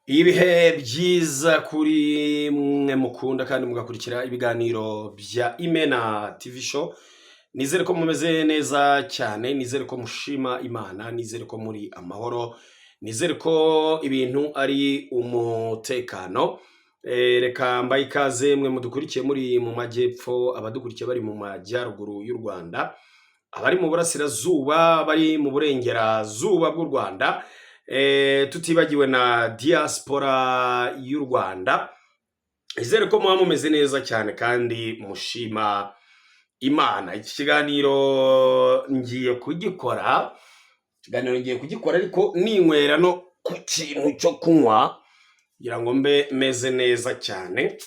Ibihe byiza kuri mwe mukunda kandi mugakurikira ibiganiro bya Imena TV show. Nizere ko mumeze neza cyane, nizere ko mushima Imana, nizere ko muri amahoro, nizere ko ibintu ari umutekano. Reka mbaye ikaze mwe mudukurikiye muri mu majyepfo, abadukurikiye bari mu majyaruguru y'u Rwanda, abari mu burasirazuba, bari mu burengerazuba bw'u Rwanda, tutibagiwe na diaspora y'u Rwanda. Izere ko muba mumeze neza cyane kandi mushima Imana. Iki kiganiro ngiye kugikora ariko ninywera no ku kintu cyo kunywa kugira ngo mbe meze neza cyane,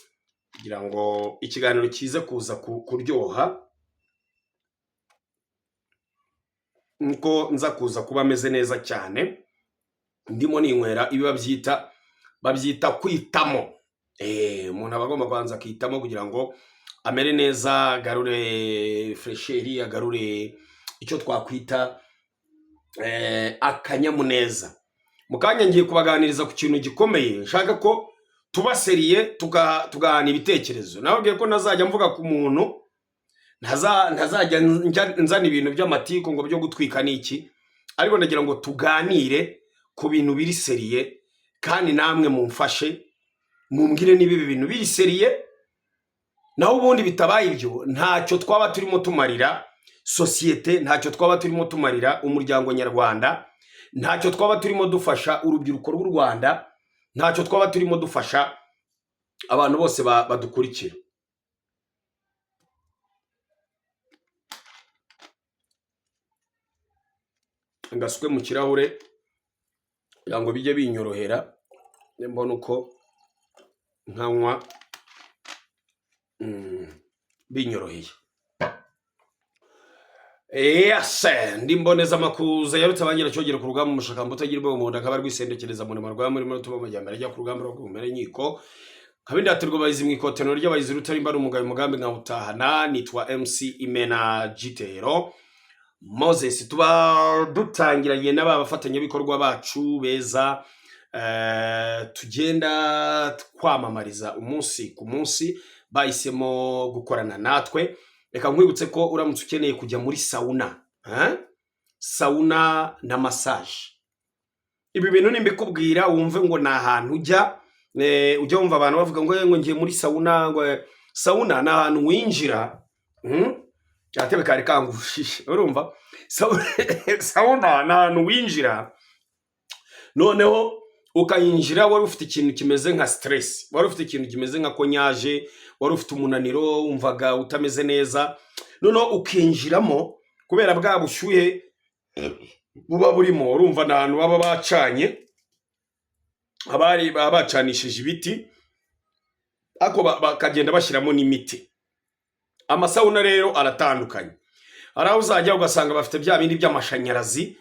kugira ngo ikiganiro kize kuza kuryoha, nko nza kuza kuba meze neza cyane ndimo ninywera ibi babyita kwitamo. Umuntu aba agomba kubanza akitamo kugira ngo amere neza, agarure fresheri, agarure icyo twakwita akanyamuneza. Mukanya ngiye kubaganiriza ku kintu gikomeye, nshaka ko tubaseriye tugahana ibitekerezo. Nababwiye ko nazajya mvuga ku muntu, ntazajya nzana ibintu by'amatiku ngo byo gutwika n'iki, ariko ndagira ngo tuganire ku bintu biri seriye, kandi namwe mumfashe mumbwire niba ibi bintu biri seriye. Naho ubundi bitabaye ibyo, ntacyo twaba turimo tumarira sosiyete, ntacyo twaba turimo tumarira umuryango nyarwanda, ntacyo twaba turimo dufasha urubyiruko rw'u Rwanda, ntacyo twaba turimo dufasha abantu bose badukurikira. Ngasukwe mu kirahure kugira ngo bijye binyorohera, mbona uko nkanywa binyoroheye. Ndi mboneza makuza yarutse abangira cyogera ku rugamba umushakamba utagira ubwo mu nda, akaba rwisendekereza mu marwa muri tuma amajyambere ajya ku rugamba rwo kumera nyiko, kabindi aterwa bayizi mu ikotero ry'abayizi rutari mbari umugambi nkawutahana. Nitwa MC Imena Gitero Moses. Tuba dutangiranye n'abafatanyabikorwa bacu beza, tugenda twamamariza umunsi ku munsi, bahisemo gukorana natwe. Reka nkwibutse ko uramutse ukeneye kujya muri sauna na massage, ibi bintu nimbikubwira wumve ngo na ahantu ujya wumva abantu bavuga ngo ngiye muri sauna, ngo sauna na ahantu winjira cyatebe kare kangushishe. Urumva sauna na ahantu winjira, noneho ukayinjira wari ufite ikintu kimeze nka stress, wari ufite ikintu kimeze nka konyaje, wari ufite umunaniro, wumvaga utameze neza, noneho ukinjiramo kubera bwa bushyuhe buba burimo. Urumva n'ahantu baba bacanye, abari bacanishije ibiti, ako bakagenda bashyiramo n'imiti. Amasauna rero aratandukanye, hari aho uzajya ugasanga bafite bya bindi by'amashanyarazi,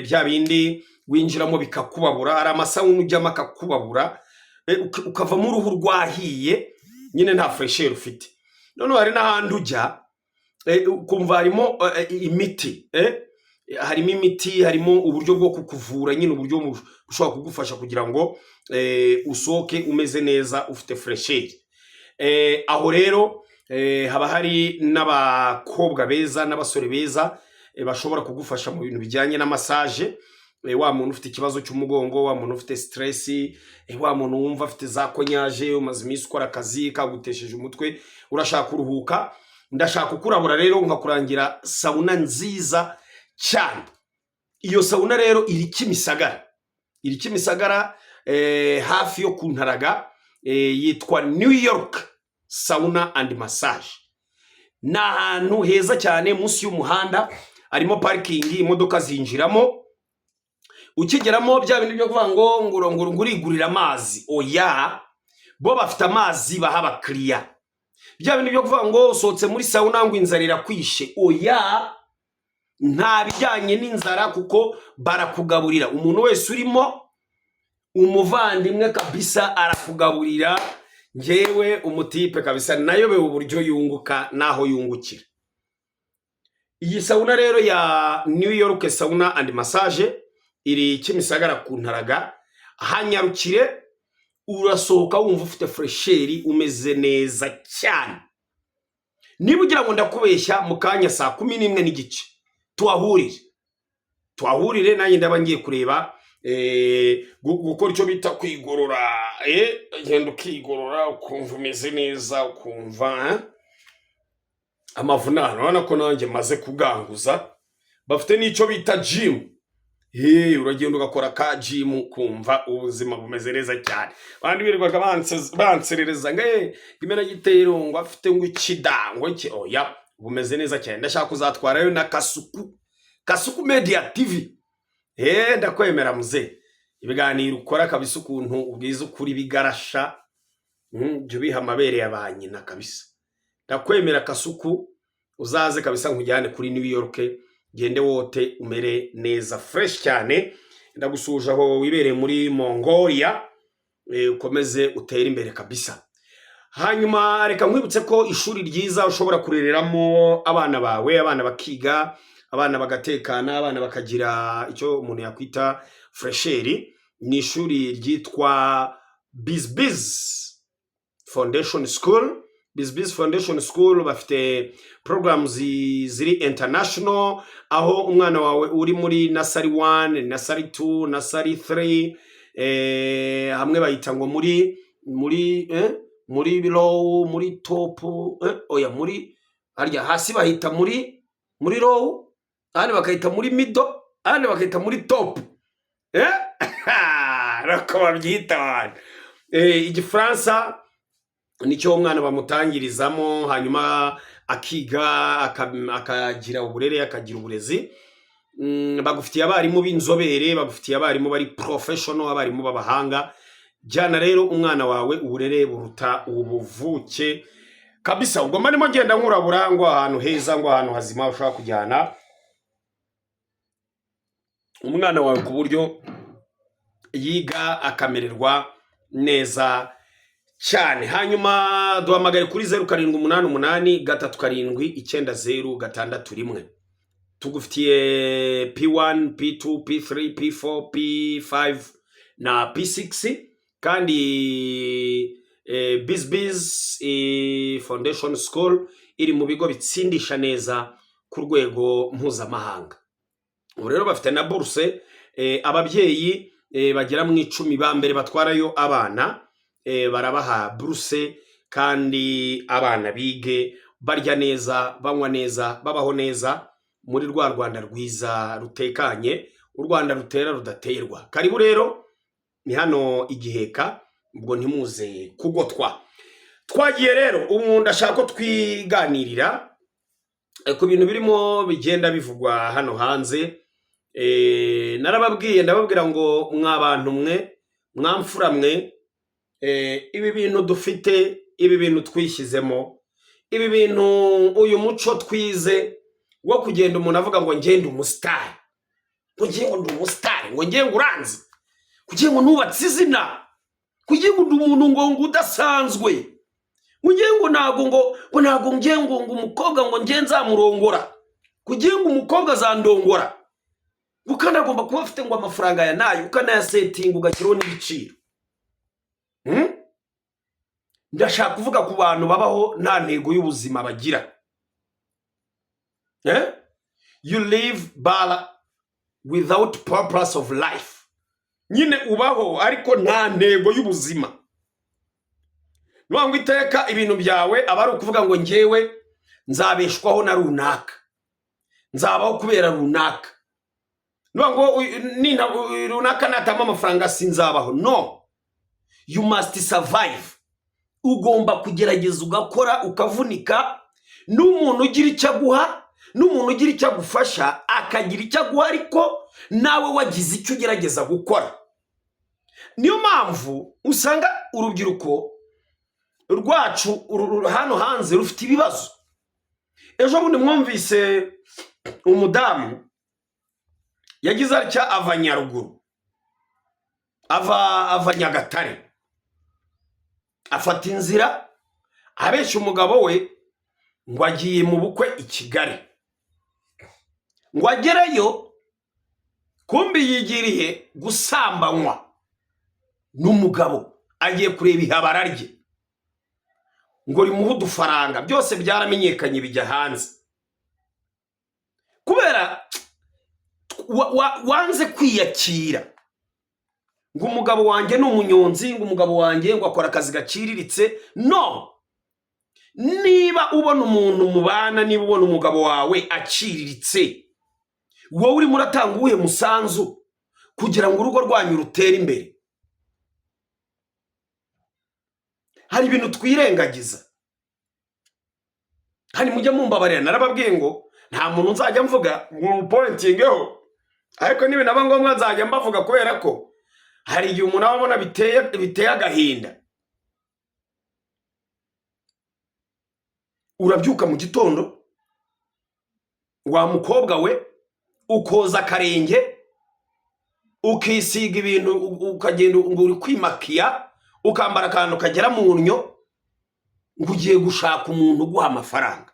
bya bindi winjiramo bikakubabura. Hari amasauna ujyamo akakubabura, ukavamo uruhu rwahiye, nyine nta fresher ufite. Noneho hari n'ahandi ujya ukumva harimo imiti, harimo imiti, harimo uburyo bwo kukuvura, nyine uburyo bushobora kugufasha kugira ngo usoke umeze neza, ufite fresher. Aho rero haba hari n'abakobwa beza n'abasore beza bashobora kugufasha mu bintu bijyanye na massage. Wa muntu ufite ikibazo cy'umugongo, wa muntu ufite stress, wa muntu wumva afite za konyaje, umaze iminsi ukora akazi kagutesheje umutwe, urashaka kuruhuka, ndashaka kukurabura rero nkakurangira sauna nziza cyane. Iyo sauna rero iri Kimisagara, hafi yo kuntaraga, yitwa New York Sauna and Massage. Ni ahantu heza cyane munsi y'umuhanda, harimo parking, imodoka zinjiramo. Ukigeramo bya bindi byo kuvuga ngo ngurigurira amazi, oya, bo bafite amazi baha abakiriya. Bya bindi byo kuvuga ngo usohotse muri sauna ngo inzara irakwishe, oya, nta bijyanye n'inzara, kuko barakugaburira. Umuntu wese urimo, umuvandimwe kabisa, arakugaburira. Ngewe umutipe kabisa nayobewe uburyo yunguka naho yungukira. Iyi sauna rero ya New York Sauna and Massage iri Kimisagara ku Ntaraga, hanyarukire, urasohoka wumva ufite fresheri, umeze neza cyane. Niba ugira ngo ndakubeshya, mu kanya saa 11 n'igice tuhahurire nanjye ndaba ngiye kureba gukora icyo bita kwigorora. Genda ukigorora ukumva umeze neza, ukumva amavunane. Urabona ko nanjye maze kuganguza. Bafite n'icyo bita gym. Uragenda ugakora ka gym kumva ubuzima bumeze neza cyane. Bandi birirwaga banserereza ngo imena gitero ngo afite ngo ikidango cye. Oya, bumeze neza cyane. Ndashaka kuzatwarayo na Kasuku Media TV. Ndakwemera muze. Ibiganiro ukora kabisa ukuntu ubwiza ukuri bigarasha. Byo biha amabere y'abanyina kabisa. Ndakwemera Kasuku, uzaze kabisa nkujyane kuri New York. Gende wote umere neza fresh cyane. Ndagusuje aho wibereye muri Mongolia, ukomeze utere imbere kabisa. Hanyuma reka nkwibutse ko ishuri ryiza ushobora kurereramo abana bawe, abana bakiga, abana bagatekana, abana bakagira icyo umuntu yakwita fresheri, ni ishuri ryitwa BizBiz Foundation School. BizBiz Foundation School bafite programs ziri international, aho umwana wawe uri muri nursery 1, nursery 2, nursery 3, hamwe bayita ngo muri low, muri top, oya muri harya hasi bahita muri low, ahandi bakayita muri middle, ahandi bakayita muri top. Rako babyita Igifaransa nicyo umwana bamutangirizamo, hanyuma akiga akagira uburere, akagira uburezi. Bagufitiye abarimu b'inzobere, bagufitiye abarimu bari professional, abarimu b'abahanga. Jyana rero umwana wawe, uburere buruta ubuvuke kabisa. Ubwo manimo ngenda nkurabura ngo ahantu heza, ngo ahantu hazima ushaka kujyana umwana wawe ku buryo yiga akamererwa neza cyane. Hanyuma duhamagare kuri 0788 379 061. Tugufitiye P1, P2, P3, P4, P5 na P6. Kandi BizBiz Foundation School iri mu bigo bitsindisha neza ku rwego mpuzamahanga. Ubu rero bafite na bourse, ababyeyi bagera mu 10 ba mbere batwarayo abana, barabaha bourse, kandi abana bige barya neza, banywa neza, babaho neza muri rwa Rwanda rwiza rutekanye, u Rwanda rutera rudaterwa. Karibu rero ni hano Igiheka, ubwo ntimuze kugotwa. Twagiye rero ubu ndashaka ko twiganirira ku bintu birimo bigenda bivugwa hano hanze. Narababwiye, ndababwira ngo mwabantu mwe, mwamfura mwe, ibi bintu dufite, ibi bintu twishyizemo, ibi bintu uyu muco twize wo kugenda umuntu avuga ngo ngende umustar, ngo ngiye ngo ndi umustar, ngo ngiye ngo uranze, kugiye ngo nubatse izina, kugiye ngo ndi umuntu ngo udasanzwe, kugiye ngo nago ngiye ngo umukobwa ngo ngiye nzamurongora, kugiye ngo umukobwa azandongora, ukana agomba kuba afite ngo amafaranga ya nayo, ukana setting ugakiraho n'ibiciro. Ndashaka kuvuga ku bantu babaho nta ntego y'ubuzima bagira. You live without purpose of life. Nyine ubaho ariko nta ntego y'ubuzima. Nwango iteka ibintu byawe abari ukuvuga ngo ngewe nzabeshwaho na runaka, nzabaho kubera runaka. Nwango runaka natama amafaranga sinzabaho. No, you must survive. Ugomba kugerageza ugakora, ukavunika. N'umuntu ugira icyo aguha, n'umuntu ugira icyo agufasha, akagira icyo aguha, ariko nawe wagize icyo ugerageza gukora. Niyo mpamvu usanga urubyiruko rwacu hano hanze rufite ibibazo. Ejo bundi mwumvise umudamu yagize atya ava Nyaruguru, ava Nyagatare, afata inzira abeshya umugabo we ngo agiye mu bukwe i Kigali. Ngo agerayo kumbi yigiriye gusambanywa. n'umugabo agiye kureba ihabara rye ngo rimuhe udufaranga, byose byaramenyekanye bijya hanze kubera wanze kwiyakira ngo umugabo wanjye ni umunyonzi, ngo umugabo wanjye ngo akora akazi gaciriritse. No, niba ubona umuntu mubana, niba ubona umugabo wawe aciriritse, wowe urimo uratanga uwuhe musanzu kugira ngo urugo rwanyu rutere imbere? Hari ibintu twirengagiza. Hari mujya mumbabarira, narababwiye ngo nta muntu nzajya mvuga mu pointingeho, ariko nibe naba ngombwa nzajya mbavuga kubera ko hari igihe umuntu ababona biteye agahinda. Urabyuka mu gitondo, wa mukobwa we ukoza akarenge, ukisiga ibintu, ukagenda ngo uri kwimakiya, ukambara akantu kagera mu nnyo, ngo ugiye gushaka umuntu uguha amafaranga.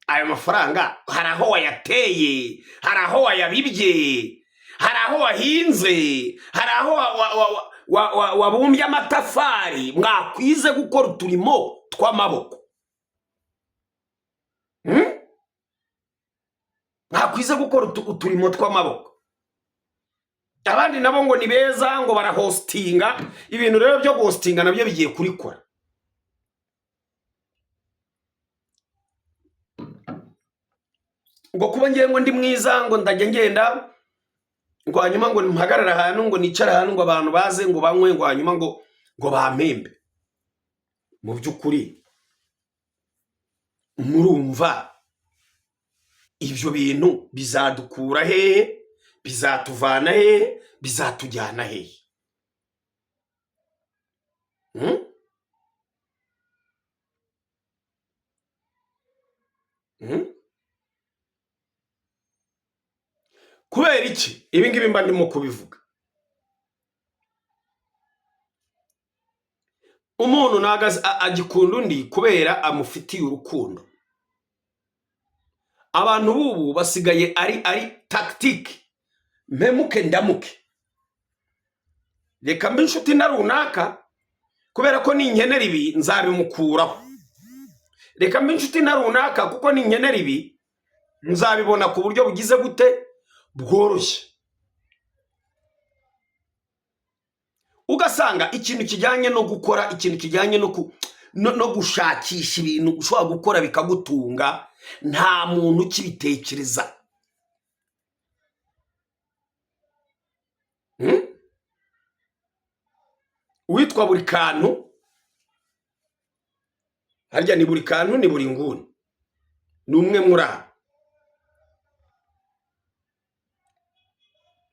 Ayo mafaranga hari aho wayateye, hari aho wayabibye, hari aho wahinze, hari aho wabumbye amatafari, mwakwize gukora uturimo tw'amaboko. Mwakwize gukora uturimo tw'amaboko. Abandi nabo ngo ni beza, ngo barahostinga. Ibintu rero byo hostinga nabyo bigiye kurikora. Ngo kuba ngiye ngo ndi mwiza, ngo ndajya ngenda, ngo hanyuma ngo mpagarara ahantu, ngo nicara ahantu, ngo abantu baze ngo banywe, ngo hanyuma ngo bampembe. Mu by'ukuri murumva ibyo bintu bizadukura hehe? Bizatuvana hehe? Bizatujyana hehe? Kubera iki ibi ngibi mba ndimo kubivuga? Umuntu nagaze agikunda undi kubera amufitiye urukundo. Abantu bubu basigaye ari tactique, mpemuke ndamuke. Reka mbe inshuti na runaka kubera ko ninkenera ibi nzabimukuraho. Reka mbe inshuti na runaka kuko ninkenera ibi nzabibona ku buryo bugize gute? Bworoshye. Ugasanga ikintu kijyanye no gukora, ikintu kijyanye no gushakisha ibintu ushobora gukora bikagutunga, nta muntu ukibitekereza. Witwa buri kantu, harya ni buri kantu ni buri nguni, ni umwe muri abo.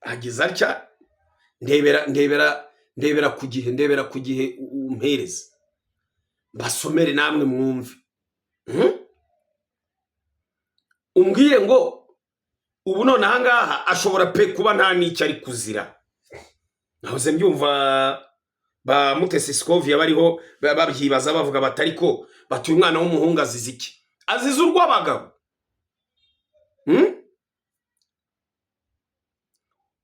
Agize atya, ndebera ku gihe umpereze, basomere namwe mwumve. Umbwire ngo ubu none ahangaha ashobora pe kuba nta n'icyo ari kuzira. Nahoze mbyumva ba Mutesi Scovia bariho babyibaza bavuga batari ko batuye umwana w'umuhungu azize iki? Azize urw'abagabo.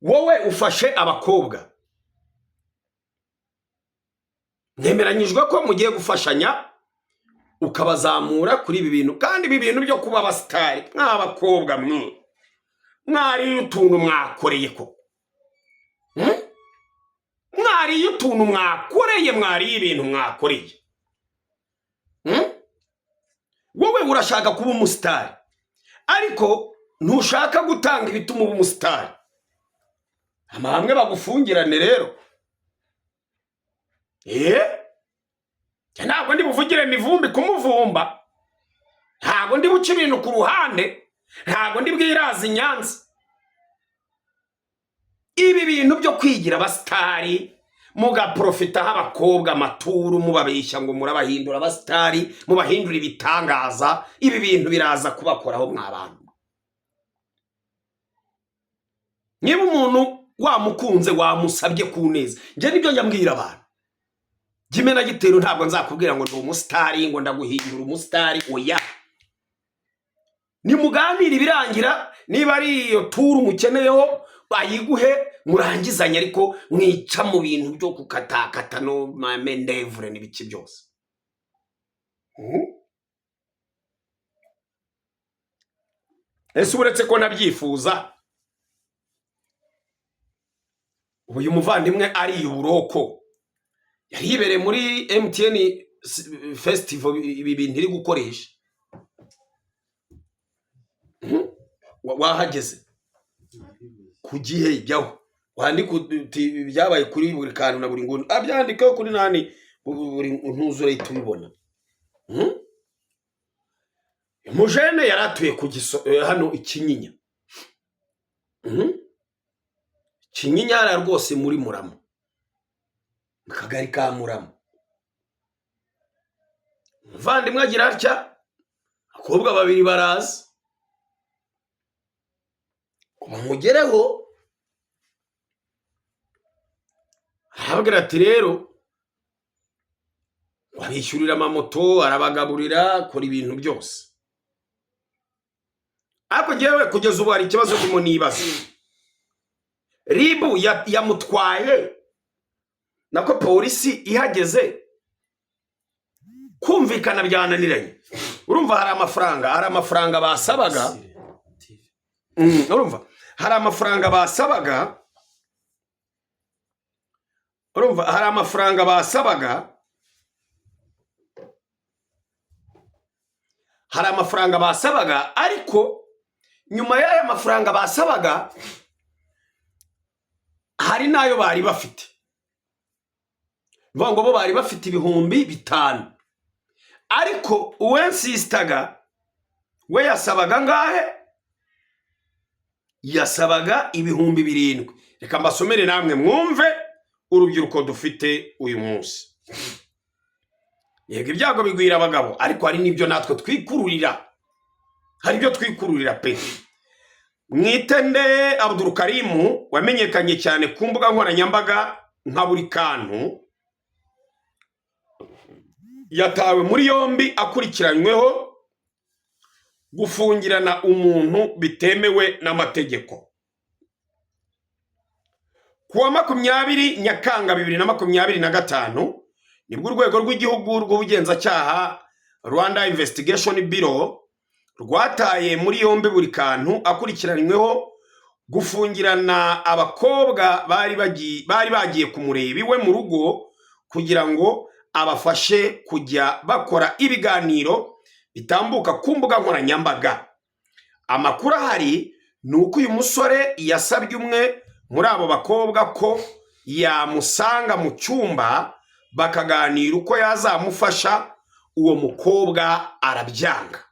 Wowe ufashe abakobwa, nemeranyijwe ko mugiye gufashanya ukabazamura kuri ibi bintu, kandi ibi bintu byo kuba abasitari mw'abakobwa mwari utuntu mwakoreye ko. Mwari utuntu mwakoreye, mwari ibintu mwakoreye. Wowe urashaka kuba umusitari ariko ntushaka gutanga ibituma uba umusitari. Amahame bagufungirane rero. Ntabwo ndi buvugire mivumbi kumuvumba, ntabwo ndi buce ibintu ku ruhande, ntabwo ndi bwiraza Nyanza. Ibi bintu byo kwigira abasitari, mugaprofitaho abakobwa amaturu, mubabeshya ngo murabahindura abasitari, mubahindura ibitangaza, ibi bintu biraza kubakoraho mw'abantu. Niba umuntu wamukunze, wamusabye kuneza, nje nibyo njya abantu. Jimena Gitero ntabwo nzakubwira ngo ndi umusitari, ngo ndaguhindura umusitari, oya. Ni muganira ibirangira, niba ari iyo turu mukeneyeho bayiguhe, murangizanya ariko mwica mu bintu byo kukatakata no mendevure n'ibiki byose. Ese uretse ko nabyifuza uyu muvandimwe ari uburoko yari yibereye muri MTN festival ibi bintu iri gukoresha. Wahageze ku gihe jyaho wandika uti byabaye kuri buri kantu na buri nguni abyandikaho kuri nani buri ntuzure tubibona. Mujene yaratuye ku hano Ikinyinya. Kinyinya ara rwose muri Murama mu kagari ka Murama. Muvandimwe agira atya akobwa babiri baraza bamugereho arababwira ati rero wabishyurira amamoto arabagaburira akora ibintu byose. Ariko ngewe kugeza ubu hari ikibazo ndimo nibaza. Ribu yamutwaye nako polisi ihageze kumvikana byananiranye. Urumva hari amafaranga basabaga. Urumva hari amafaranga basabaga. Urumva hari amafaranga basabaga. Hari amafaranga basabaga ariko nyuma y'aya mafaranga basabaga hari nayo bari bafite. Ngo bo bari bafite ibihumbi 5 ariko uwensistaga we yasabaga ngahe? Yasabaga ibihumbi 7. Reka mbasomere namwe mwumve urubyiruko dufite uyu munsi. Yego ibyago bigwira abagabo ariko hari nibyo natwe twikururira. Hari ibyo twikururira pe. Mwitende Abdul Karim wamenyekanye cyane ku mbuga nkoranyambaga nka buri kantu yatawe muri yombi akurikiranyweho gufungirana umuntu bitemewe n'amategeko. Kuwa 20 Nyakanga 2025 nibwo urwego rw'igihugu rw'ubugenzacyaha Rwanda Investigation Bureau rwataye muri yombi buri kantu akurikiranyweho gufungirana abakobwa bari bagiye kumureba iwe mu rugo kugira ngo abafashe kujya bakora ibiganiro bitambuka ku mbuga nkoranyambaga. Amakuru ahari ni uko uyu musore yasabye umwe muri abo bakobwa ko yamusanga mu cyumba bakaganira uko yazamufasha. Uwo mukobwa arabyanga.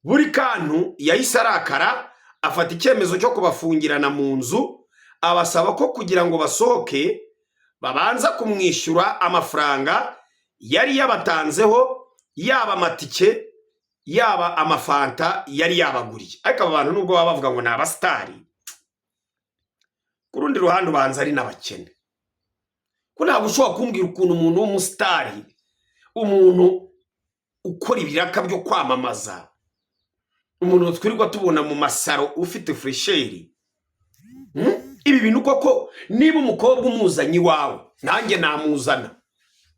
Buri kantu yahise arakara afata icyemezo cyo kubafungirana mu nzu abasaba ko kugira ngo basohoke babanza kumwishyura amafaranga yari yabatanzeho, yaba amatike yaba amafanta yari yabaguriye. Ariko aba bantu nubwo baba bavuga ngo ni abastari, ku rundi ruhande ubanza ari n'abakene. Ko ntabwo ushobora kumbwira ukuntu umuntu w'umustari, umuntu ukora ibiraka byo kwamamaza, umuntu twirirwa tubona mu masaro ufite fresheri, ibi bintu koko niba umukobwa umuzanye iwawe nanjye namuzana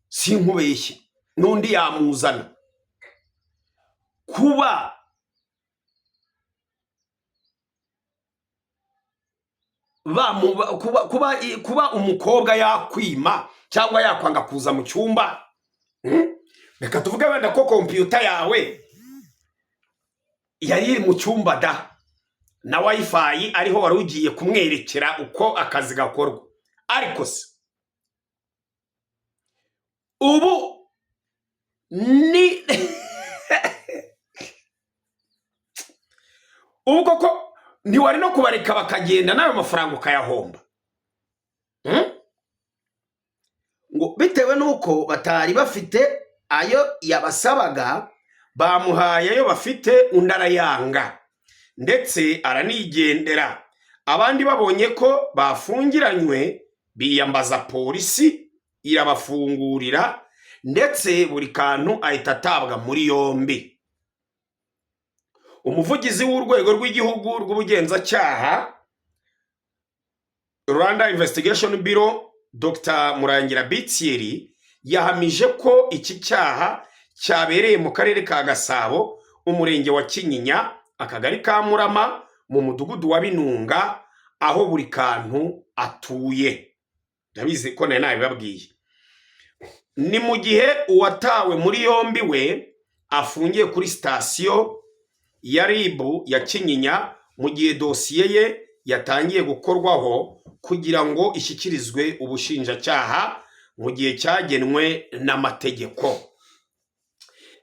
sinkubeshye n'undi yamuzana, kuba umukobwa yakwima cyangwa yakwanga kuza mu cyumba. Reka tuvuge wenda ko computer yawe yari iri mu cyumba da na wifi ariho wari ugiye kumwerekera uko akazi gakorwa. Ariko se ubu ni ubu koko ntiwari no kubareka bakagenda nayo mafaranga ukayahomba, ngo bitewe nuko batari bafite ayo yabasabaga bamuhaye ayo bafite undi arayanga ndetse aranigendera. Abandi babonye ko bafungiranywe biyambaza polisi irabafungurira ndetse buri kantu ahita atabwa muri yombi. Umuvugizi w'urwego rw'igihugu rw'ubugenzacyaha Rwanda Investigation Bureau Dr Murangira Bitsiyeri yahamije ko iki cyaha cyabereye mu karere ka Gasabo, umurenge wa Kinyinya, akagari ka Murama, mu mudugudu wa Binunga, aho buri kantu atuye. Ndabizi ko nawe nabibabwiye. Ni mu gihe uwatawe muri yombi we afungiye kuri sitasiyo ya RIB ya Kinyinya, mu gihe dosiye ye yatangiye gukorwaho kugira ngo ishyikirizwe ubushinjacyaha mu gihe cyagenwe n'amategeko.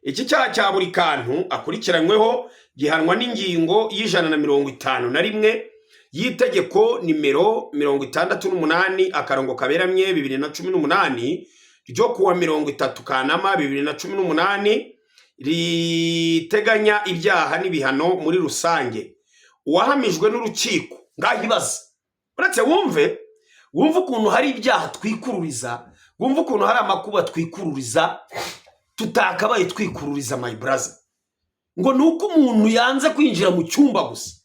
Iki cyaha cya buri kantu akurikiranyweho gihanwa n'ingingo y'151 y'itegeko nimero 68/2018 ryo kuwa 30 Kanama 2018 riteganya ibyaha n'ibihano muri rusange. Uwahamijwe n'urukiko ngahibaza, uretse wumve ukuntu hari ibyaha twikururiza, wumve ukuntu hari amakuba twikururiza tutakabaye twikururiza, my brother, ngo nuko umuntu yanze kwinjira mu cyumba gusa.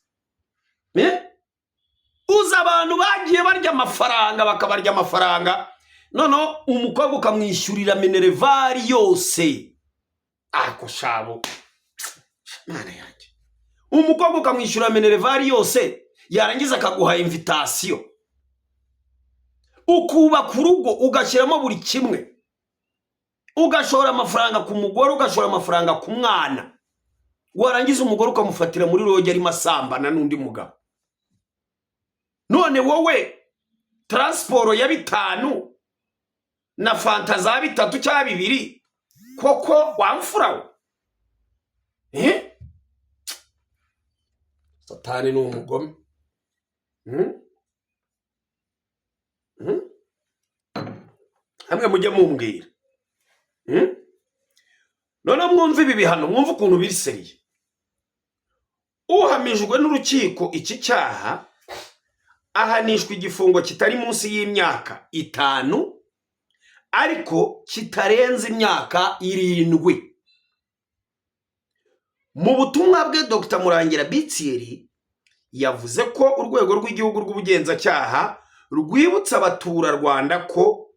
Uza abantu bagiye barya amafaranga, bakabarya amafaranga, nono umukobwa ukamwishyurira minervari yose. Ako shabo mana yanjye, umukobwa ukamwishyurira minervari yose, yarangiza akaguha invitation, ukubaka urugo ugashyiramo buri kimwe, ugashora amafaranga ku mugore, ugashora amafaranga ku mwana, warangiza umugore ukamufatira muri roge arimo asambana n'undi mugabo. None wowe transport ya 5 na fanta za 3 cyangwa 2 koko wamfurawe? Satani ni umugome. Hamwe mujye mumbwira. None mwumve ibi bihano, mwumve ukuntu biri seriye. Uhamijwe n'urukiko iki cyaha ahanishwa igifungo kitari munsi y'imyaka 5 ariko kitarenze imyaka 7. Mu butumwa bwe Dr Murangira Bitsiyeri yavuze ko urwego rw'igihugu rw'ubugenzacyaha rwibutsa abaturarwanda ko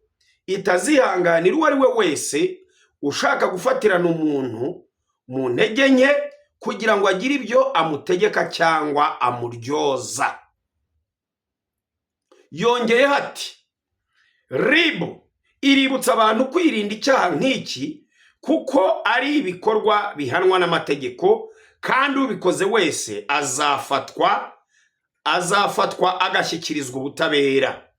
itazihanganira uwo ari we wese ushaka gufatirana umuntu mu ntege nke kugira ngo agire ibyo amutegeka cyangwa amuryoza. Yongeye ati RIB iributsa abantu kwirinda icyaha nk'iki kuko ari ibikorwa bihanwa n'amategeko, kandi ubikoze wese azafatwa agashyikirizwa ubutabera.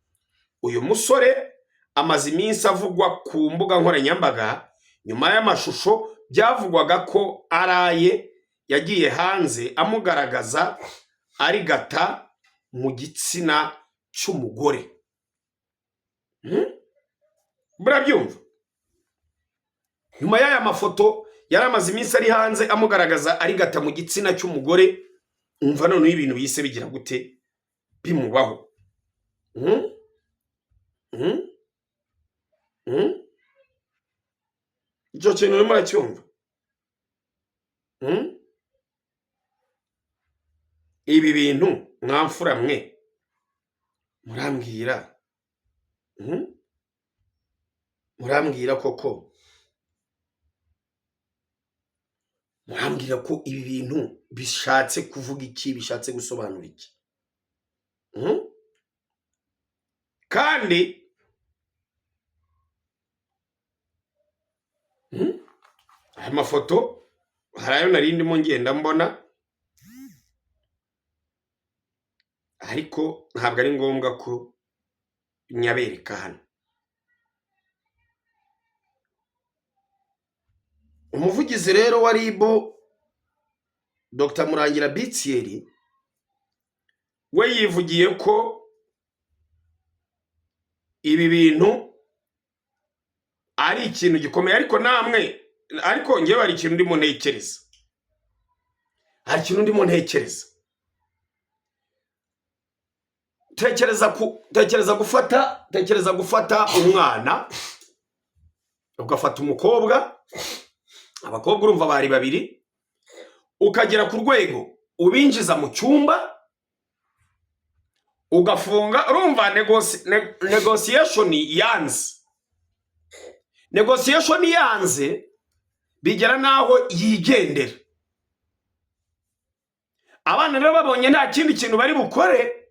Uyu musore amaze iminsi avugwa ku mbuga nkoranyambaga nyuma y'amashusho byavugwaga ko araye yagiye hanze amugaragaza arigata mu gitsina cy'umugore. Murabyumva? Nyuma y'aya mafoto yaramaze iminsi ari hanze amugaragaza arigata mu gitsina cy'umugore. Umva none ibintu bise bigira gute bimubaho. Icyo kintu urimo uracyumva? Ibi bintu mwamfura mwe murambwira, murambwira koko, murambwira ko ibi bintu bishatse kuvuga iki, bishatse gusobanura iki? Kandi aya mafoto harayo narindimo ngenda mbona, ariko ntabwo ari ngombwa ko nyabereka hano. Umuvugizi rero wa RIB Dr Murangira Bitsiyeri we yivugiye ko ibi bintu ari ikintu gikomeye, ariko ngewe hari ikintu ndimo ntekereza. Tekereza gufata umwana, ugafata umukobwa, abakobwa urumva bari 2, ukagera ku rwego ubinjiza mu cyumba, ugafunga, urumva negotiation yanze bigera naho yigendera. Abana rero babonye nta kindi kintu bari bukore,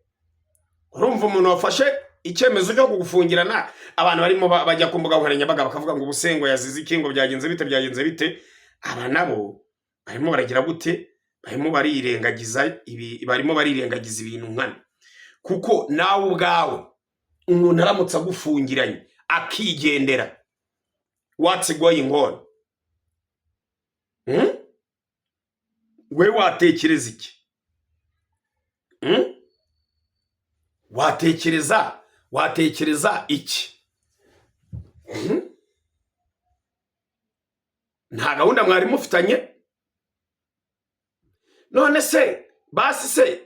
urumva umuntu wafashe icyemezo cyo kugufungirana, abantu barimo bajya ku mbuga nkoranyambaga bakavuga ngo ubusengo yazize iki, ngo byagenze bite. Aba nabo barimo baragira gute, barimo barirengagiza ibintu nkana. Kuko nawe ubwawe umuntu aramutse agufungiranye akigendera, what's going on? We watekereza iki? Watekereza iki? Nta gahunda mwari mufitanye? None se basi se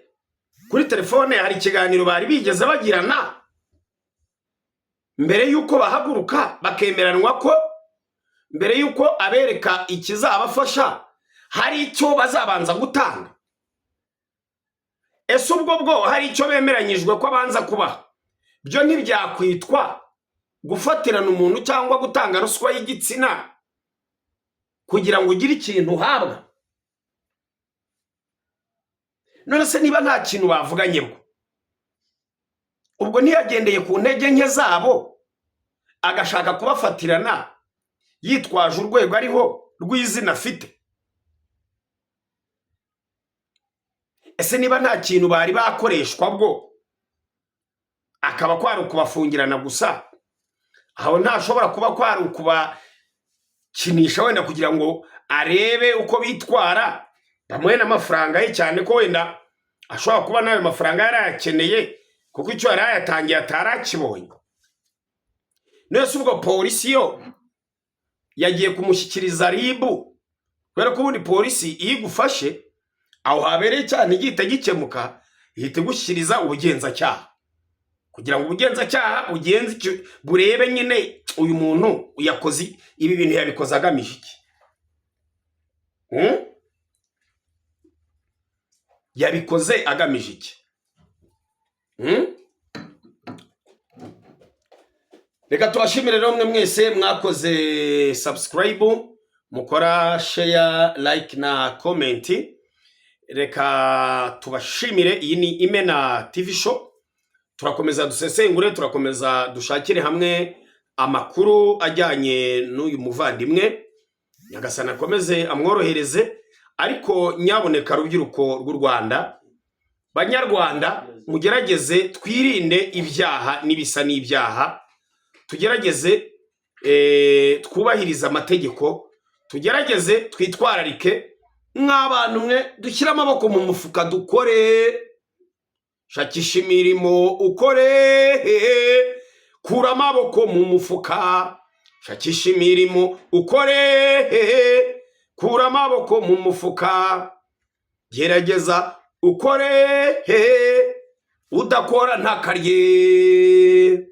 kuri telefone hari ikiganiro bari bigeze bagirana mbere yuko bahaguruka bakemeranwa ko mbere yuko abereka ikizabafasha hari icyo bazabanza gutanga? Ese ubwo hari icyo bemeranyijwe ko abanza kubaha? Byo ntibyakwitwa gufatirana umuntu cyangwa gutanga ruswa y'igitsina kugira ngo ugire ikintu uhabwa? None se niba nta kintu bavuganye ubwo ntiyagendeye ku ntege nke zabo agashaka kubafatirana yitwaje urwego ariho rw'izina afite? Ese niba nta kintu bari bakoreshwa bwo akaba kwari ukubafungirana gusa, aho ntashobora kuba kwari ukubakinisha wenda kugira ngo arebe uko bitwara, bamuhe n'amafaranga ye, cyane ko wenda ashobora kuba nawe mafaranga yarayakeneye kuko icyo yari yatangiye atarakibonye. Nese ubwo polisi yo yagiye kumushyikiriza RIB, kubera ko ubundi polisi iyo igufashe aho habereye cyane igihita gikemuka, ihita igushyikiriza ubugenzacyaha kugira ngo ubugenzacyaha burebe nyine uyu muntu yakoze ibi bintu yabikoze agamije iki. Yabikoze agamije iki? Reka tubashimire rero mwe mwese mwakoze subscribe, mukora share, like na comment. Reka tubashimire. Iyi ni Imena TV show, turakomeza dusesengure, turakomeza dushakire hamwe amakuru ajyanye n'uyu muvandimwe. Nyagasana akomeze amworohereze, ariko nyaboneka rubyiruko rw'u Rwanda, banyarwanda, mugerageze twirinde ibyaha n'ibisa n'ibyaha, tugerageze twubahiriza amategeko, tugerageze twitwararike nk'abantu mwe, dushyira amaboko mu mufuka dukore, shakisha imirimo ukore, kura amaboko mu mufuka, shakisha imirimo ukore, kura amaboko mu mufuka, gerageza ukore, udakora ntakarye.